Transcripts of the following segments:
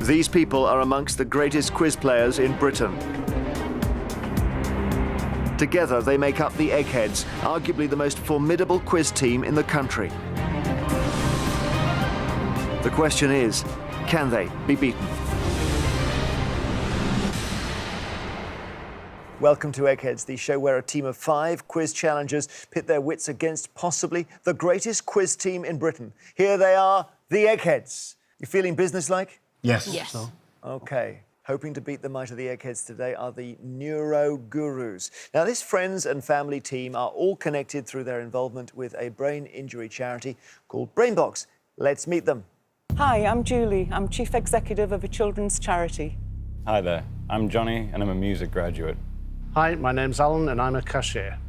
These people are amongst the greatest quiz players in Britain. Together, they make up the Eggheads, arguably the most formidable quiz team in the country. The question is, can they be beaten? Welcome to Eggheads, the show where a team of 5 quiz challengers pit their wits against possibly the greatest quiz team in Britain. Here they are, the Eggheads. You feeling businesslike? Yes. Yes. So. Okay. Hoping to beat the might of the Eggheads today are the Neuro Gurus. Now, this friends and family team are all connected through their involvement with a brain injury charity called Brainbox. Let's meet them. Hi, I'm Julie. I'm Chief Executive of a children's charity. Hi there, I'm Johnny and I'm a music graduate. Hi, my name's Alan and I'm a cashier.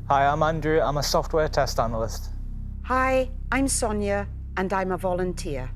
Hi, I'm Andrew. I'm a software test analyst. Hi, I'm Sonia and I'm a volunteer.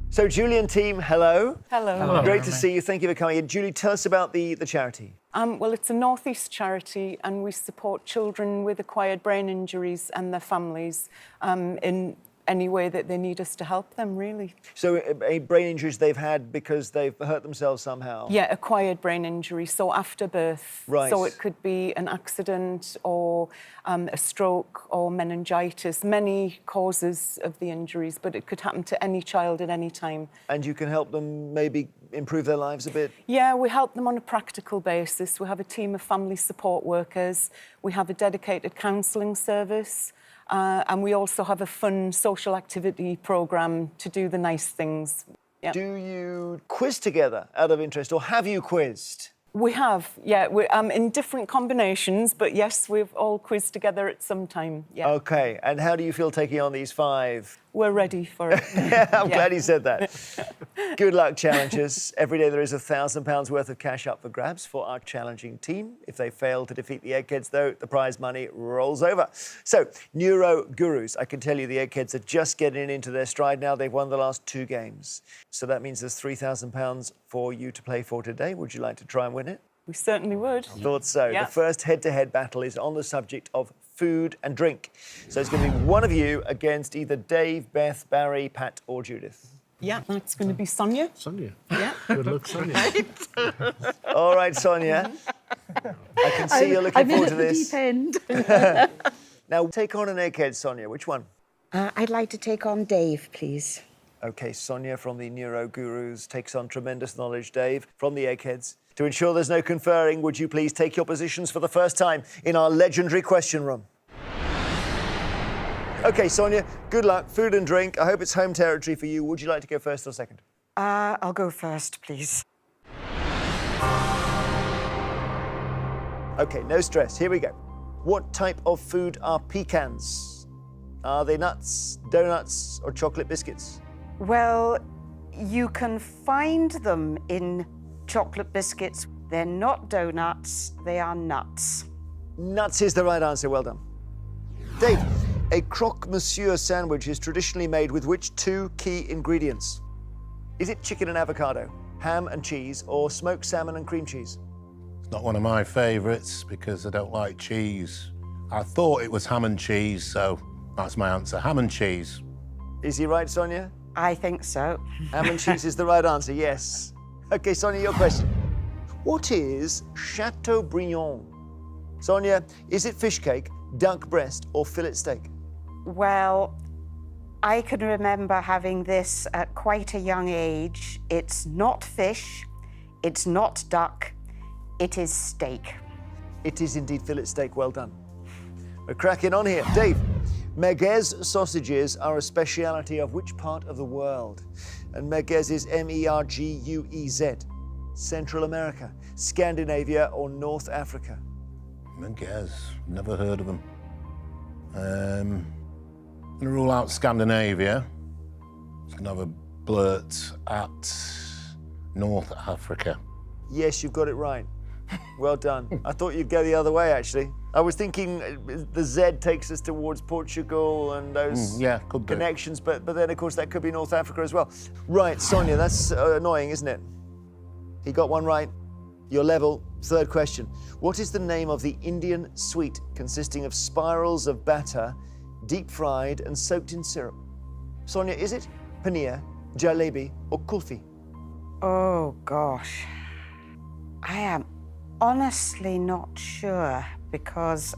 So, Julie and team, hello. Hello. Hello. Great to see you. Thank you for coming in. Julie, tell us about the charity. Well, it's a North East charity and we support children with acquired brain injuries and their families in any way that they need us to help them, really. So, brain injuries they've had because they've hurt themselves somehow? Yeah, acquired brain injury, so after birth. Right. So it could be an accident or a stroke or meningitis, many causes of the injuries, but it could happen to any child at any time. And you can help them maybe improve their lives a bit? Yeah, we help them on a practical basis. We have a team of family support workers. We have a dedicated counselling service. And we also have a fun social activity programme to do the nice things. Yeah. Do you quiz together out of interest, or have you quizzed? We have, yeah. We're in different combinations, but yes, we've all quizzed together at some time, yeah. OK, and how do you feel taking on these 5? We're ready for it. I'm glad you said that. Good luck, challengers. Every day there is £1,000 worth of cash up for grabs for our challenging team. If they fail to defeat the Eggheads, though, the prize money rolls over. So, Neuro Gurus, I can tell you the Eggheads are just getting into their stride now. They've won the last 2 games. So that means there's £3,000 for you to play for today. Would you like to try and win it? We certainly would. Thought so. Yeah. The first head-to-head battle is on the subject of food and drink. So it's going to be one of you against either Dave, Beth, Barry, Pat or Judith. Yeah, that's going to be Sonia. Sonia. Yeah. Good luck, Sonia. All right, Sonia. I can see you're looking forward to this. I'm in at the deep end. Now, take on an Egghead, Sonia. Which one? I'd like to take on Dave, please. OK, Sonia from the Neuro Gurus takes on tremendous knowledge, Dave, from the Eggheads. To ensure there's no conferring, would you please take your positions for the first time in our legendary question room? OK, Sonia, good luck. Food and drink. I hope it's home territory for you. Would you like to go first or second? I'll go first, please. OK, no stress. Here we go. What type of food are pecans? Are they nuts, donuts or chocolate biscuits? Well, you can find them in chocolate biscuits. They're not donuts, they are nuts. Nuts is the right answer. Well done. Dave, a croque monsieur sandwich is traditionally made with which 2 key ingredients? Is it chicken and avocado, ham and cheese, or smoked salmon and cream cheese? It's not one of my favourites because I don't like cheese. I thought it was ham and cheese, so that's my answer. Ham and cheese. Is he right, Sonia? I think so. Ham and cheese is the right answer, yes. OK, Sonia, your question. What is Chateaubriand? Sonia, is it fish cake, duck breast, or fillet steak? Well, I can remember having this at quite a young age. It's not fish, it's not duck, it is steak. It is indeed fillet steak. Well done. We're cracking on here. Dave, merguez sausages are a speciality of which part of the world? And merguez is M-E-R-G-U-E-Z. Central America, Scandinavia, or North Africa? Merguez. Never heard of them. I'm going to rule out Scandinavia. It's going to have a blurt at North Africa. Yes, you've got it right. Well done. I thought you'd go the other way, actually. I was thinking the Z takes us towards Portugal and those could do. connections, but then, of course, that could be North Africa as well. Right, Sonia, that's annoying, isn't it? He got one right. You're level. Third question. What is the name of the Indian sweet consisting of spirals of batter, deep fried and soaked in syrup? Sonia, is it paneer, jalebi or kulfi? Oh, gosh. I am honestly not sure because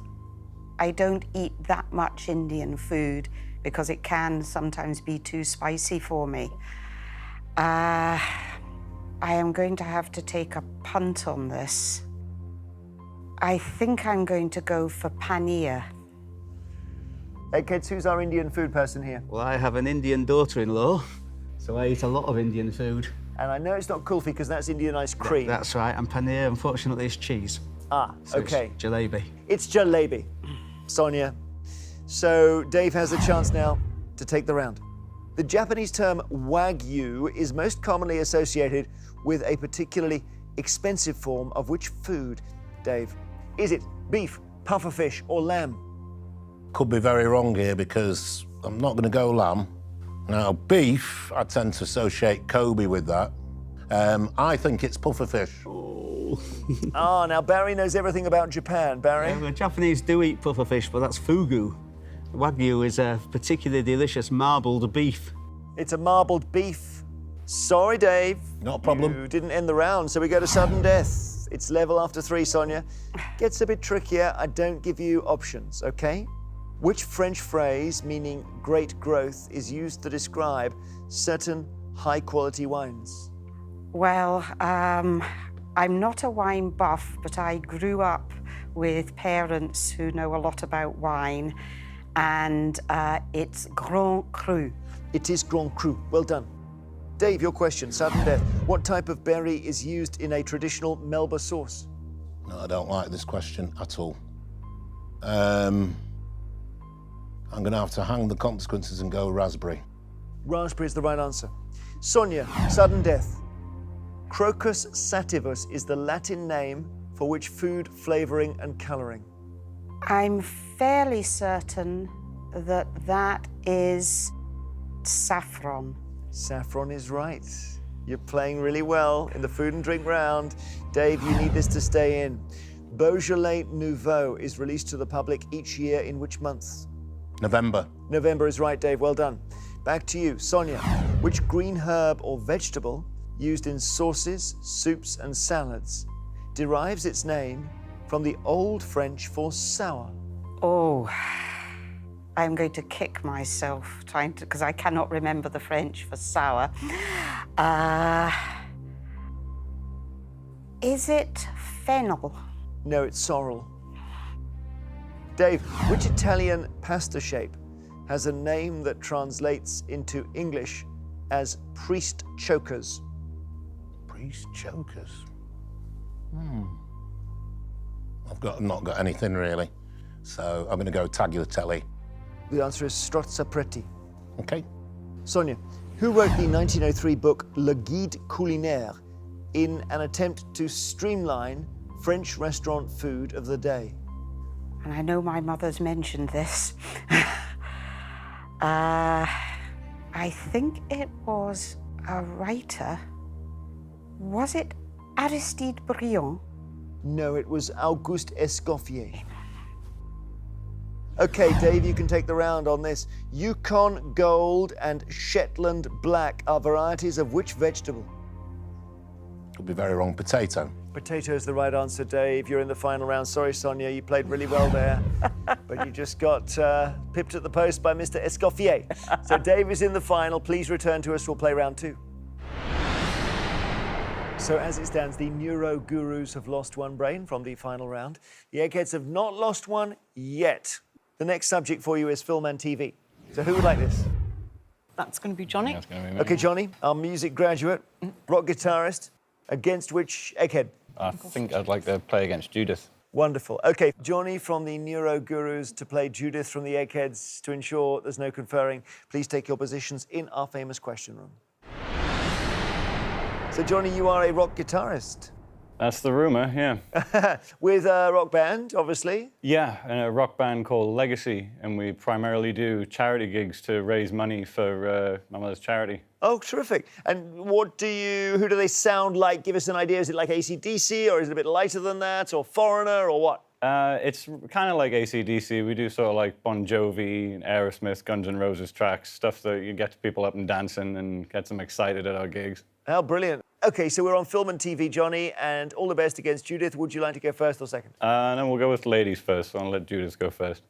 I don't eat that much Indian food because it can sometimes be too spicy for me. I am going to have to take a punt on this. I think I'm going to go for paneer. Eggheads, who's our Indian food person here? Well, I have an Indian daughter-in-law, so I eat a lot of Indian food. And I know it's not kulfi because that's Indian ice cream. That's right, and paneer, unfortunately, is cheese. Ah, So okay. It's jalebi. It's jalebi, Sonia. So Dave has a chance now to take the round. The Japanese term wagyu is most commonly associated with a particularly expensive form of which food, Dave? Is it beef, pufferfish, or lamb? Could be very wrong here because I'm not going to go lamb. Now, beef, I tend to associate Kobe with that. I think it's pufferfish. Ah, now Barry knows everything about Japan. Barry? The Japanese do eat pufferfish, but that's fugu. Wagyu is a particularly delicious marbled beef. It's a marbled beef. Sorry, Dave. Not a problem. You didn't end the round, so we go to sudden death. It's level after 3, Sonia. Gets a bit trickier. I don't give you options, okay? Which French phrase meaning great growth is used to describe certain high-quality wines? Well, I'm not a wine buff, but I grew up with parents who know a lot about wine, and it's Grand Cru. It is Grand Cru. Well done. Dave, your question, sudden death. What type of berry is used in a traditional Melba sauce? No, I don't like this question at all. I'm going to have to hang the consequences and go raspberry. Raspberry is the right answer. Sonia, sudden death. Crocus sativus is the Latin name for which food flavoring and coloring? I'm fairly certain that that is saffron. Saffron is right. You're playing really well in the food and drink round. Dave, you need this to stay in. Beaujolais Nouveau is released to the public each year in which month? November. November is right, Dave. Well done. Back to you, Sonia. Which green herb or vegetable used in sauces, soups, and salads derives its name from the Old French for sour? Oh, I'm going to kick myself trying to, because I cannot remember the French for sour. Is it fennel? No, it's sorrel. Dave, which Italian pasta shape has a name that translates into English as priest chokers? Priest chokers. I've not got anything really. So I'm going to go tagliatelle. The answer is strozzapreti. Okay. Sonia, who wrote the 1903 book Le Guide Culinaire in an attempt to streamline French restaurant food of the day? And I know my mother's mentioned this. I think it was a writer. Was it Aristide Briand? No, it was Auguste Escoffier. Okay, Dave, you can take the round on this. Yukon Gold and Shetland Black are varieties of which vegetable? Could be very wrong. Potato. Potato is the right answer, Dave. You're in the final round. Sorry, Sonia, you played really well there. But you just got pipped at the post by Mr. Escoffier. So Dave is in the final. Please return to us. We'll play round 2. So as it stands, the neuro gurus have lost one brain from the final round. The Eggheads have not lost one yet. The next subject for you is film and TV. So who would like this? That's going to be Johnny. That's going to be me. Okay, Johnny, our music graduate, rock guitarist, against which Egghead? I think I'd like to play against Judith. Wonderful. Okay, Johnny from the Neuro Gurus to play Judith from the Eggheads. To ensure there's no conferring, please take your positions in our famous question room. So, Johnny, you are a rock guitarist. That's the rumour, yeah. With a rock band, obviously. Yeah, and a rock band called Legacy, and we primarily do charity gigs to raise money for my mother's charity. Oh, terrific. And who do they sound like? Give us an idea. Is it like AC/DC, or is it a bit lighter than that, or Foreigner, or what? It's kind of like AC/DC. We do sort of like Bon Jovi, Aerosmith, Guns N' Roses tracks, stuff that you get people up and dancing and gets them excited at our gigs. How brilliant. Okay, so we're on film and TV, Johnny, and all the best against Judith. Would you like to go first or second? No, we'll go with ladies first, so I'll let Judith go first.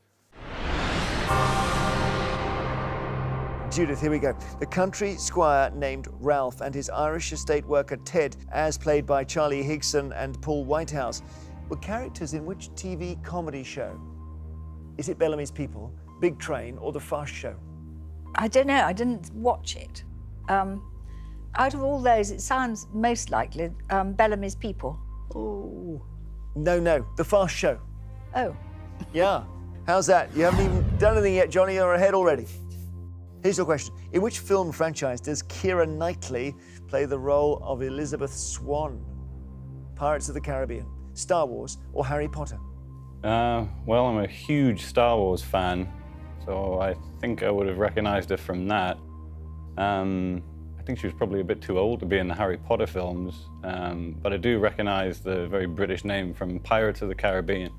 Judith, here we go. The country squire named Ralph and his Irish estate worker Ted, as played by Charlie Higson and Paul Whitehouse, were characters in which TV comedy show? Is it Bellamy's People, Big Train, or The Fast Show? I don't know, I didn't watch it. Out of all those, it sounds most likely Bellamy's People. Oh. No, The Fast Show. Oh. Yeah. How's that? You haven't even done anything yet, Johnny. You're ahead already. Here's your question. In which film franchise does Keira Knightley play the role of Elizabeth Swann? Pirates of the Caribbean, Star Wars, or Harry Potter? Well, I'm a huge Star Wars fan, so I think I would have recognized her from that. I think she was probably a bit too old to be in the Harry Potter films, but I do recognize the very British name from Pirates of the Caribbean.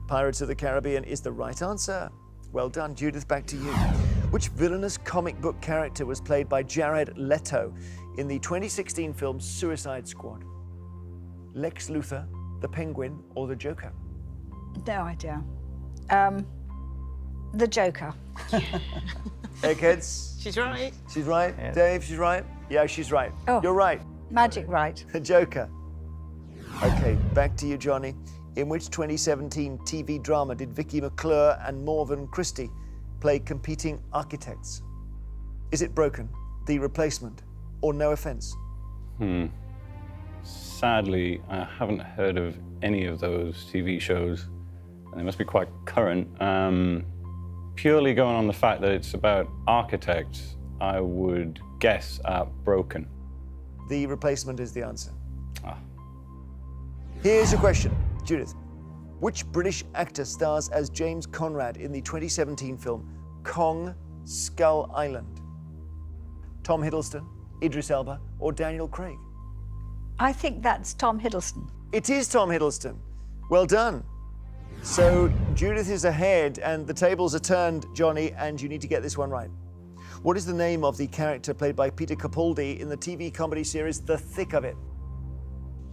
Pirates of the Caribbean is the right answer. Well done, Judith, back to you. Which villainous comic book character was played by Jared Leto in the 2016 film Suicide Squad? Lex Luthor, the Penguin, or the Joker? No idea. The Joker. Eggheads? She's right. She's right. Yeah. Dave, she's right? Yeah, she's right. Oh. You're right. Magic right. The Joker. Okay, back to you, Johnny. In which 2017 TV drama did Vicky McClure and Morven Christie play competing architects? Is it Broken, The Replacement, or No Offense? Sadly, I haven't heard of any of those TV shows, and they must be quite current. Purely going on the fact that it's about architects, I would guess at Broken. The Replacement is the answer. Ah. Here's your question, Judith. Which British actor stars as James Conrad in the 2017 film Kong Skull Island? Tom Hiddleston, Idris Elba, or Daniel Craig? I think that's Tom Hiddleston. It is Tom Hiddleston. Well done. So Judith is ahead and the tables are turned, Johnny, and you need to get this one right. What is the name of the character played by Peter Capaldi in the TV comedy series The Thick of It?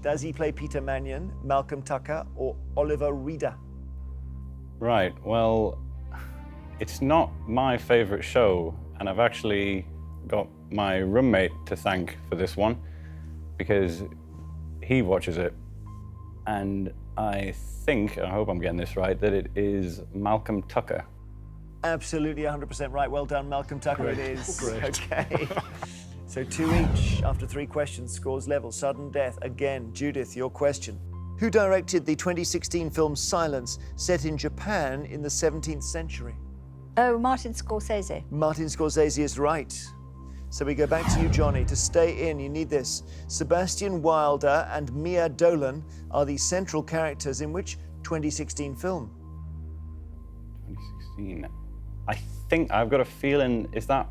Does he play Peter Mannion, Malcolm Tucker, or Oliver Reader? Right, well, it's not my favorite show, and I've actually got my roommate to thank for this one, because he watches it, and I hope I'm getting this right, that it is Malcolm Tucker. Absolutely 100% right. Well done, Malcolm Tucker. Great. It is. Great. Okay. So 2 each after 3 questions, scores level. Sudden death. Again, Judith, your question. Who directed the 2016 film Silence, set in Japan in the 17th century? Oh, Martin Scorsese. Martin Scorsese is right. So we go back to you, Johnny. To stay in, you need this. Sebastian Wilder and Mia Dolan are the central characters in which 2016 film? 2016. I think I've got a feeling, is that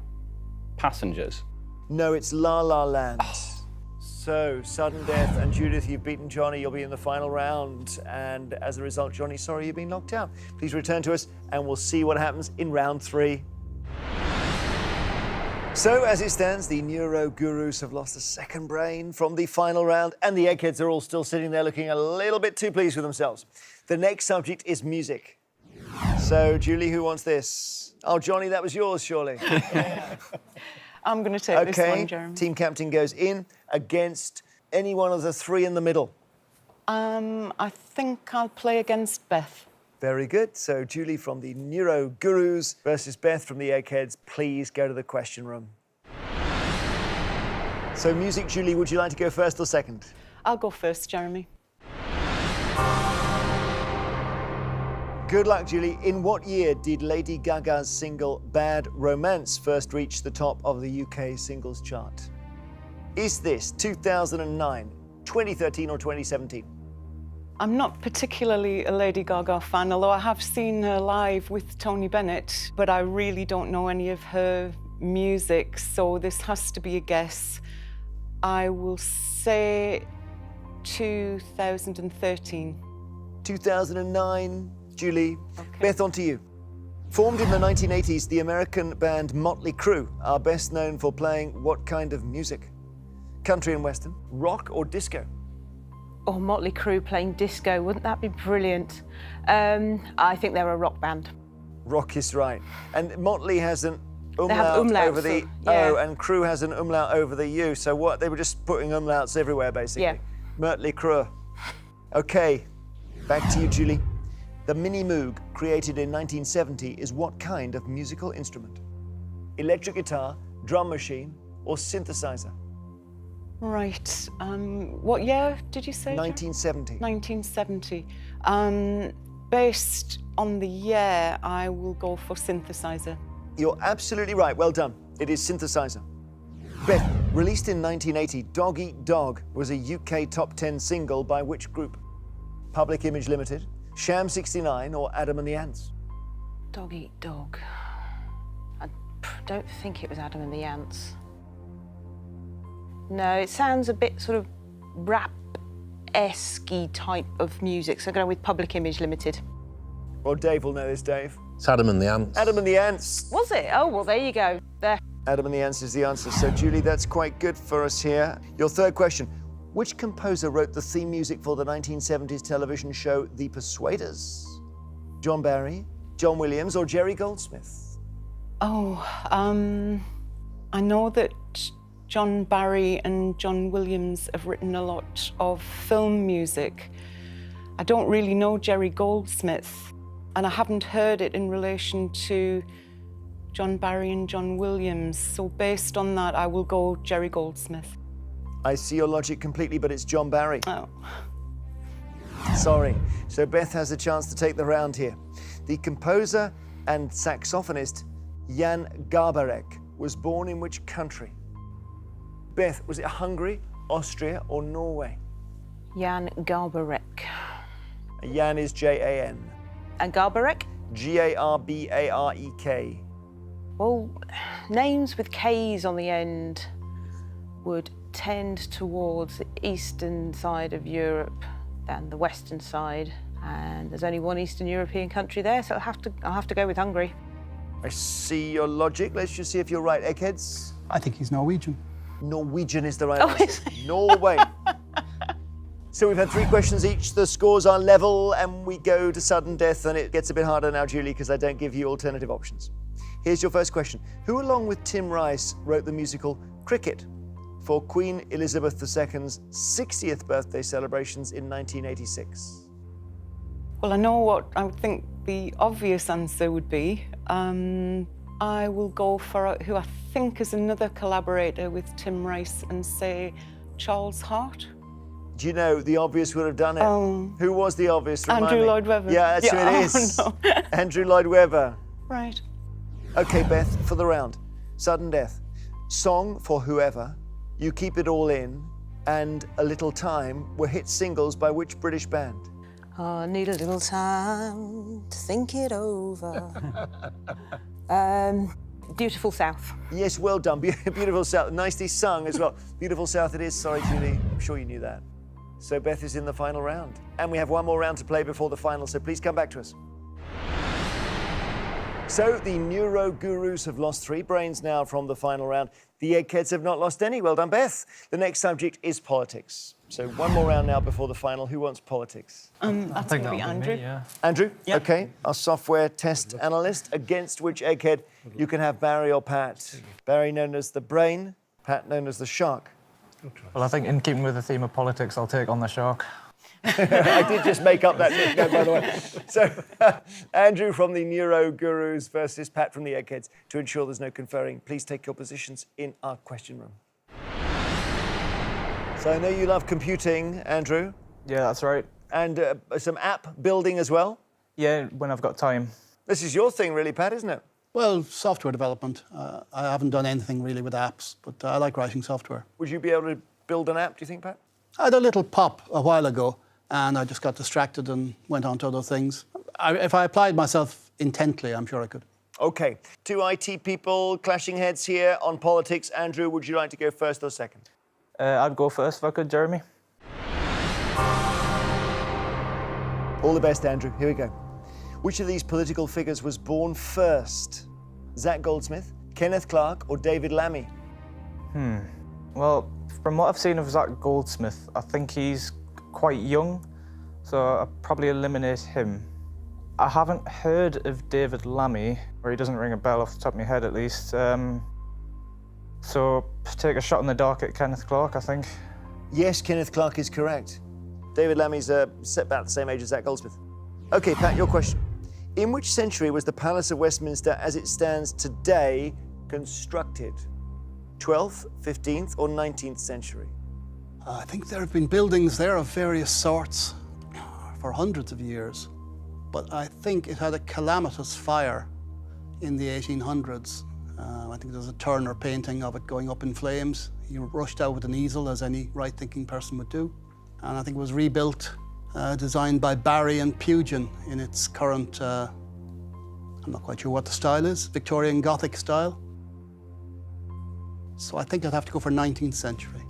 Passengers? No, it's La La Land. So, sudden death, and Judith, you've beaten Johnny. You'll be in the final round. And as a result, Johnny, sorry you've been knocked out. Please return to us, and we'll see what happens in round 3. So, as it stands, the neuro gurus have lost a second brain from the final round, and the eggheads are all still sitting there looking a little bit too pleased with themselves. The next subject is music. So, Julie, who wants this? Oh, Johnny, that was yours, surely. I'm going to take this one, Jeremy. Team captain goes in against any one of the 3 in the middle. I think I'll play against Beth. Very good. So Julie from the Neuro Gurus versus Beth from the Eggheads. Please go to the question room. So music, Julie, would you like to go first or second? I'll go first, Jeremy. Good luck, Julie. In what year did Lady Gaga's single Bad Romance first reach the top of the UK singles chart? Is this 2009, 2013 or 2017? I'm not particularly a Lady Gaga fan, although I have seen her live with Tony Bennett, but I really don't know any of her music, so this has to be a guess. I will say 2013. 2009, Julie. Okay. Beth, on to you. Formed in the 1980s, the American band Motley Crue are best known for playing what kind of music? country and western, rock or disco? Or Motley Crue playing disco, wouldn't that be brilliant? I think they're a rock band. Rock is right. And Motley has an umlaut, They have umlauts, over the yeah. O, and Crue has an umlaut over the U. So what? They were just putting umlauts everywhere, basically. Yeah. Motley Crue. Okay, back to you, Julie. The Mini Moog, created in 1970, is what kind of musical instrument? Electric guitar, drum machine, or synthesizer? Right. What year did you say? 1970. 1970. Based on the year, I will go for synthesizer. You're absolutely right. Well done. It is synthesizer. Beth, released in 1980, Dog Eat Dog was a UK top 10 single by which group? Public Image Limited, Sham 69, or Adam and the Ants? Dog Eat Dog. I don't think it was Adam and the Ants. No, it sounds a bit sort of rap-esque type of music, so I'm going with Public Image Limited. Well, Dave will know this, Dave. It's Adam and the Ants. Adam and the Ants. Was it? Oh, well, there you go. There. Adam and the Ants is the answer. So, Julie, that's quite good for us here. Your third question. Which composer wrote the theme music for the 1970s television show The Persuaders? John Barry, John Williams, or Jerry Goldsmith? Oh, I know that John Barry and John Williams have written a lot of film music. I don't really know Jerry Goldsmith, and I haven't heard it in relation to John Barry and John Williams. So based on that, I will go Jerry Goldsmith. I see your logic completely, but it's John Barry. Oh. Sorry. So Beth has a chance to take the round here. The composer and saxophonist Jan Garbarek was born in which country? Beth, was it Hungary, Austria, or Norway? Jan Garbarek. Jan is J-A-N. And Garbarek? G-A-R-B-A-R-E-K. Well, names with K's on the end would tend towards the eastern side of Europe than the western side. And there's only one Eastern European country there, so I'll have to go with Hungary. I see your logic. Let's just see if you're right, Eggheads. I think he's Norwegian. Norwegian is the right Oh, answer. is it? Norway. So we've had 3 questions each. The scores are level, and we go to sudden death, and it gets a bit harder now, Julie, because I don't give you alternative options. Here's your first question. Who, along with Tim Rice, wrote the musical Cricket for Queen Elizabeth II's 60th birthday celebrations in 1986? Well, I know what I would think the obvious answer would be. I will go for who I think is another collaborator with Tim Rice and say Charles Hart. Do you know the obvious would have done it? Who was the obvious? Remind Andrew me. Lloyd Webber. Yeah, that's who it is. No. Andrew Lloyd Webber. Right. Okay, Beth, for the round. Sudden death. Song for Whoever, You Keep It All In, and A Little Time were hit singles by which British band? I need a little time to think it over. Beautiful South. Yes, well done. Beautiful South. Nicely sung as well. Beautiful South it is. Sorry, Julie. I'm sure you knew that. So Beth is in the final round. And we have one more round to play before the final, so please come back to us. So the neuro gurus have lost 3 brains now from the final round. The Eggheads have not lost any. Well done, Beth. The next subject is politics. So one more round now before the final. Who wants politics? That's going to be Andrew. Andrew? Yep. Okay. Our software test analyst. Against which Egghead you can have Barry or Pat. Barry known as the brain, Pat known as the shark. Well, I think in keeping with the theme of politics, I'll take on the shark. I did just make up that nickname, by the way. So, Andrew from the Neuro Gurus versus Pat from the Eggheads. To ensure there's no conferring, please take your positions in our question room. So I know you love computing, Andrew. Yeah, that's right. And some app building as well. Yeah, when I've got time. This is your thing, really, Pat, isn't it? Well, software development. I haven't done anything really with apps, but I like writing software. Would you be able to build an app, do you think, Pat? I had a little pop a while ago, and I just got distracted and went on to other things. If I applied myself intently, I'm sure I could. OK. 2 IT people clashing heads here on politics. Andrew, would you like to go first or second? I'd go first if I could, Jeremy. All the best, Andrew. Here we go. Which of these political figures was born first? Zach Goldsmith, Kenneth Clark, or David Lammy? Well, from what I've seen of Zach Goldsmith, I think he's quite young, so I'll probably eliminate him. I haven't heard of David Lammy, or he doesn't ring a bell off the top of my head at least. So take a shot in the dark at Kenneth Clark, I think. Yes, Kenneth Clark is correct. David Lammy's about the same age as Zach Goldsmith. OK, Pat, your question. In which century was the Palace of Westminster as it stands today constructed? 12th, 15th or 19th century? I think there have been buildings there of various sorts for hundreds of years, but I think it had a calamitous fire in the 1800s. I think there's a Turner painting of it going up in flames. He rushed out with an easel, as any right-thinking person would do. And I think it was rebuilt, designed by Barry and Pugin in its current, I'm not quite sure what the style is, Victorian Gothic style. So I think I'd have to go for 19th century.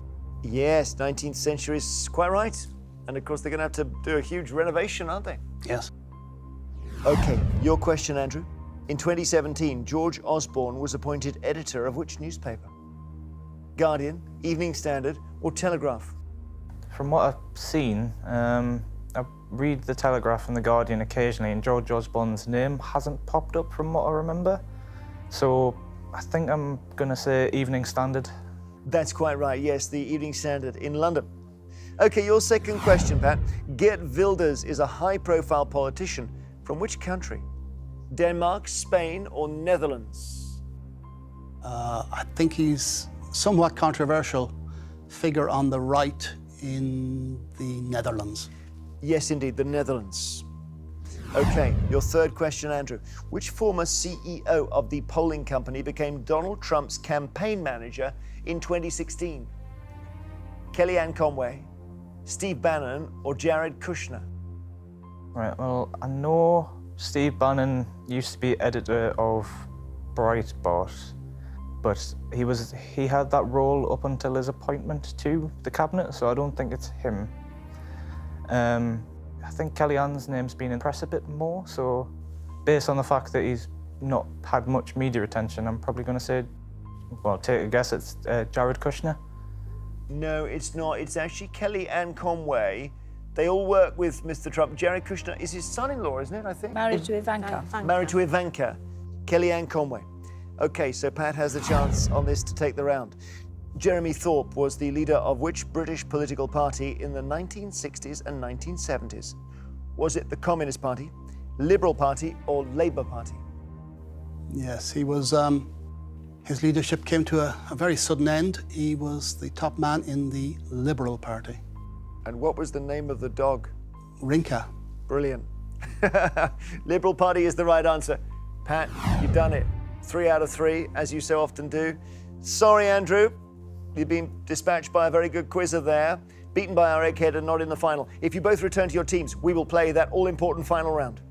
Yes, 19th century is quite right. And of course, they're going to have to do a huge renovation, aren't they? Yes. OK, your question, Andrew. In 2017, George Osborne was appointed editor of which newspaper? Guardian, Evening Standard, or Telegraph? From what I've seen, I read the Telegraph and the Guardian occasionally, and George Osborne's name hasn't popped up from what I remember. So I think I'm going to say Evening Standard. That's quite right, yes, the Evening Standard in London. OK, your second question, Pat. Geert Wilders is a high-profile politician from which country? Denmark, Spain, or Netherlands? I think he's somewhat controversial figure on the right in the Netherlands. Yes, indeed, the Netherlands. OK, your third question, Andrew. Which former CEO of the polling company became Donald Trump's campaign manager in 2016? Kellyanne Conway, Steve Bannon, or Jared Kushner? Right, well, I know Steve Bannon used to be editor of Breitbart, but he had that role up until his appointment to the cabinet, so I don't think it's him. I think Kellyanne's name's been impressed a bit more, so based on the fact that he's not had much media attention, I'm probably going to say, well, take a guess, it's Jared Kushner. No, it's not. It's actually Kellyanne Conway. They all work with Mr. Trump. Jared Kushner is his son-in-law, isn't it, I think? Married to Ivanka. Married to Ivanka. Kellyanne Conway. OK, so Pat has the chance on this to take the round. Jeremy Thorpe was the leader of which British political party in the 1960s and 1970s? Was it the Communist Party, Liberal Party, or Labour Party? Yes, he was, his leadership came to a very sudden end. He was the top man in the Liberal Party. And what was the name of the dog? Rinka. Brilliant. Liberal Party is the right answer. Pat, you've done it. 3 out of 3, as you so often do. Sorry, Andrew. You've been dispatched by a very good quizzer there, beaten by our egghead and not in the final. If you both return to your teams, we will play that all-important final round.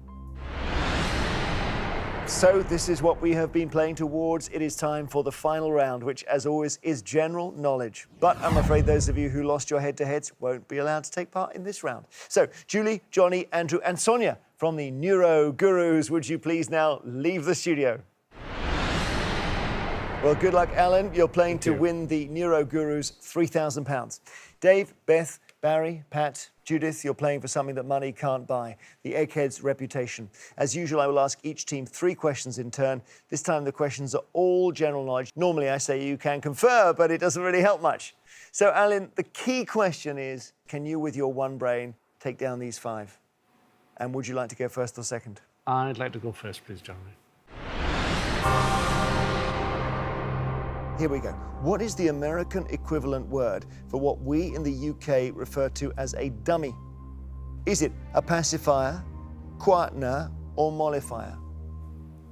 So this is what we have been playing towards. It is time for the final round, which, as always, is general knowledge. But I'm afraid those of you who lost your head-to-heads won't be allowed to take part in this round. So, Julie, Johnny, Andrew, and Sonia from the Neuro Gurus, would you please now leave the studio? Well, good luck, Alan. You're playing to win the Neuro Gurus £3,000. Dave, Beth, Barry, Pat, Judith, you're playing for something that money can't buy, the Eggheads reputation. As usual, I will ask each team 3 questions in turn. This time the questions are all general knowledge. Normally I say you can confer, but it doesn't really help much. So, Alan, the key question is, can you, with your one brain, take down these 5? And would you like to go first or second? I'd like to go first, please, Jeremy. Here we go. What is the American equivalent word for what we in the UK refer to as a dummy? Is it a pacifier, quietener, or mollifier?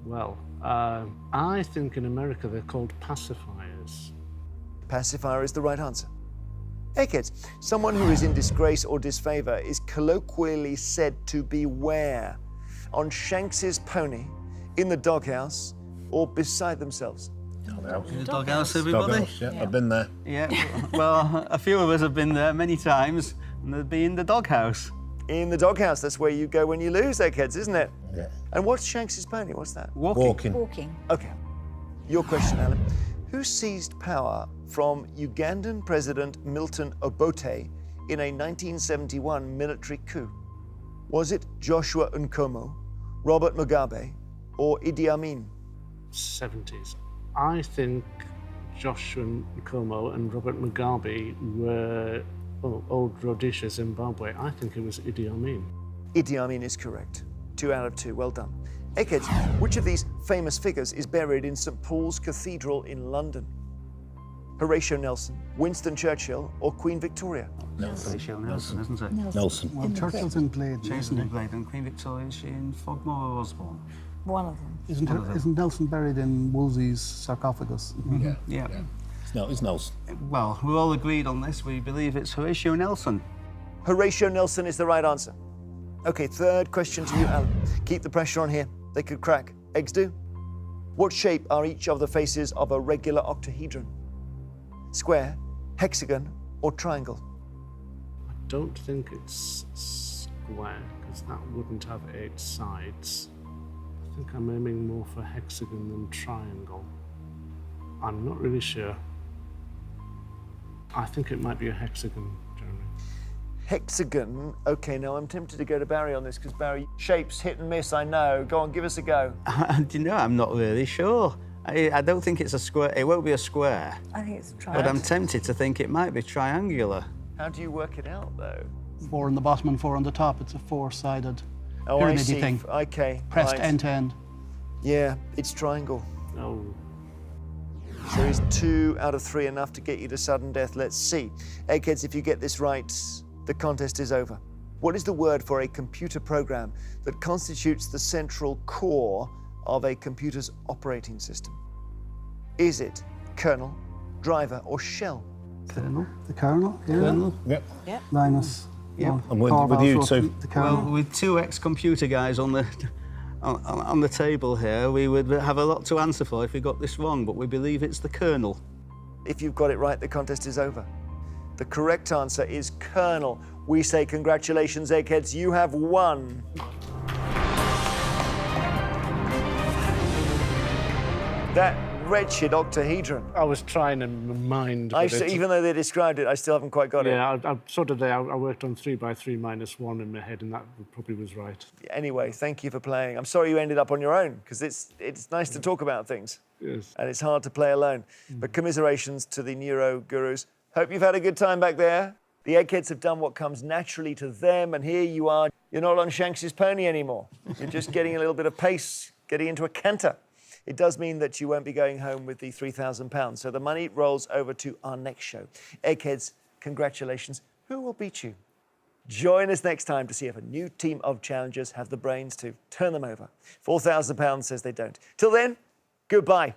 Well, I think in America they're called pacifiers. Pacifier is the right answer. Eggheads, someone who is in disgrace or disfavour is colloquially said to be where? On Shanks's pony, in the doghouse, or beside themselves? The doghouse, everybody. Doghouse, yeah, I've been there. Yeah, well, a few of us have been there many times, and they'd be in the doghouse. In the doghouse, that's where you go when you lose, Eggheads, isn't it? Yeah. And what's Shanks's pony? What's that? Walking. Walking. OK. Your question, Alan. Who seized power from Ugandan President Milton Obote in a 1971 military coup? Was it Joshua Nkomo, Robert Mugabe, or Idi Amin? 70s. I think Joshua Nkomo and Robert Mugabe were old Rhodesia, Zimbabwe. I think it was Idi Amin. Idi Amin is correct. 2 out of 2, well done. Eggheads, which of these famous figures is buried in St Paul's Cathedral in London? Horatio Nelson, Winston Churchill, or Queen Victoria? Horatio Nelson, isn't it? Nelson. Well, Churchill's in Blade. Jason in Blade and Queen Victoria's in Fogmore or Osborne. One of them. Isn't Nelson buried in Wolsey's sarcophagus? Yeah. No, it's Nelson. Well, we're all agreed on this. We believe it's Horatio Nelson. Horatio Nelson is the right answer. Okay, third question to you, Alan. Keep the pressure on here. They could crack. Eggs do? What shape are each of the faces of a regular octahedron? Square, hexagon, or triangle? I don't think it's square, because that wouldn't have 8 sides. I think I'm aiming more for hexagon than triangle. I'm not really sure. I think it might be a hexagon, Jeremy. Hexagon. Okay, now I'm tempted to go to Barry on this because Barry, shapes hit and miss, I know. Go on, give us a go. Do you know, I'm not really sure. I don't think it's a square. It won't be a square. I think it's a triangle. But I'm tempted to think it might be triangular. How do you work it out, though? 4 on the bottom and 4 on the top. It's a 4-sided Oh, I pyramid see. thing. Okay. Pressed right. end to end. Yeah, it's triangle. Oh, So is 2 out of 3 enough to get you to sudden death? Let's see. Eggheads, if you get this right, the contest is over. What is the word for a computer program that constitutes the central core of a computer's operating system? Is it kernel, driver, or shell? Colonel? The kernel, yeah. Colonel? Yep. Linus. Yeah. well, I'm with Corval's you roughly too. The Well, kernel. with 2 ex-computer guys on the table here, we would have a lot to answer for if we got this wrong, but we believe it's the kernel. If you've got it right, the contest is over. The correct answer is kernel. We say congratulations, Eggheads, you have won. That wretched octahedron. I was trying to mind. but it's- Even though they described it, I still haven't quite got it. yeah, I sort of there. I worked on 3 by 3 minus 1 in my head, and that probably was right. Anyway, thank you for playing. I'm sorry you ended up on your own, because it's nice to talk about things. Yes. And it's hard to play alone. But commiserations to the neuro gurus. Hope you've had a good time back there. The Eggheads have done what comes naturally to them, and here you are. You're not on Shanks's pony anymore. You're just getting a little bit of pace, getting into a canter. It does mean that you won't be going home with the £3,000. So the money rolls over to our next show. Eggheads, congratulations. Who will beat you? Join us next time to see if a new team of challengers have the brains to turn them over. £4,000 says they don't. Till then, goodbye.